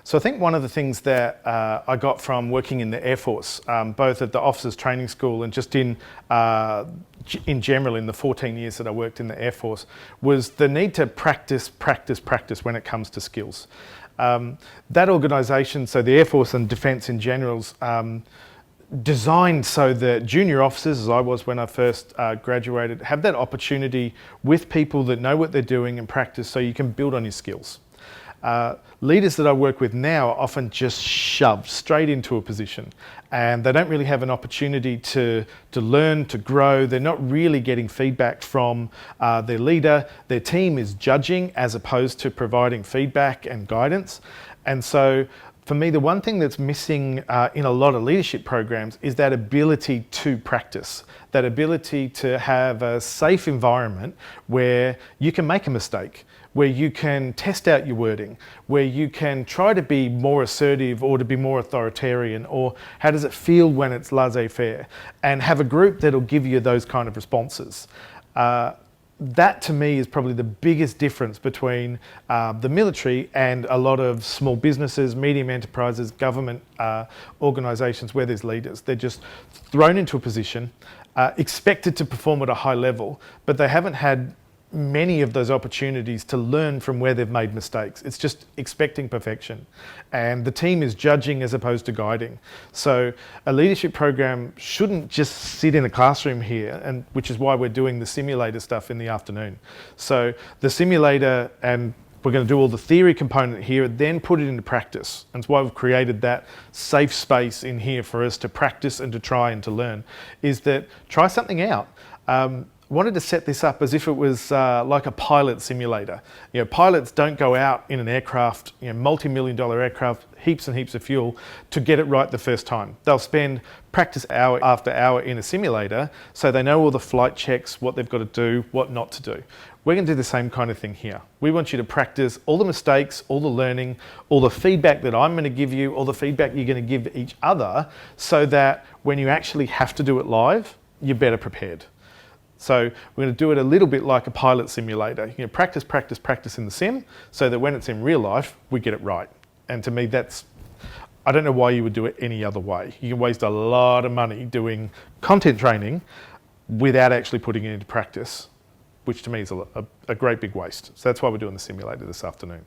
So I think one of the things that I got from working in the Air Force, both at the Officers Training School and just in general in the 14 years that I worked in the Air Force, was the need to practice when it comes to skills. That organisation, so the Air Force and Defence in general's designed so that junior officers, as I was when I first graduated, have that opportunity with people that know what they're doing and practice so you can build on your skills. Leaders that I work with now are often just shoved straight into a position and they don't really have an opportunity to learn, to grow. They're not really getting feedback from their leader. Their team is judging as opposed to providing feedback and guidance. And so for me, the one thing that's missing in a lot of leadership programs is that ability to practice, that ability to have a safe environment where you can make a mistake, where you can test out your wording, where you can try to be more assertive or to be more authoritarian, or how does it feel when it's laissez-faire, and have a group that'll give you those kind of responses. That to me is probably the biggest difference between the military and a lot of small businesses, medium enterprises, government organisations where there's leaders. They're just thrown into a position, expected to perform at a high level, but they haven't had many of those opportunities to learn from where they've made mistakes. It's just expecting perfection. And the team is judging as opposed to guiding. So a leadership program shouldn't just sit in a classroom here, and which is why we're doing the simulator stuff in the afternoon. So the simulator, and we're going to do all the theory component here, then put it into practice. And it's why we've created that safe space in here for us to practice and to try and to learn, is that try something out. Wanted to set this up as if it was like a pilot simulator. You know, pilots don't go out in an aircraft, multi-million-dollar aircraft, heaps and heaps of fuel to get it right the first time. They'll spend practice hour after hour in a simulator so they know all the flight checks, what they've got to do, what not to do. We're going to do the same kind of thing here. We want you to practice all the mistakes, all the learning, all the feedback that I'm going to give you, all the feedback you're going to give each other, so that when you actually have to do it live, you're better prepared. So we're going to do it a little bit like a pilot simulator. Practice in the sim, so that when it's in real life, we get it right. And to me, I don't know why you would do it any other way. You can waste a lot of money doing content training without actually putting it into practice, which to me is a great big waste. So that's why we're doing the simulator this afternoon.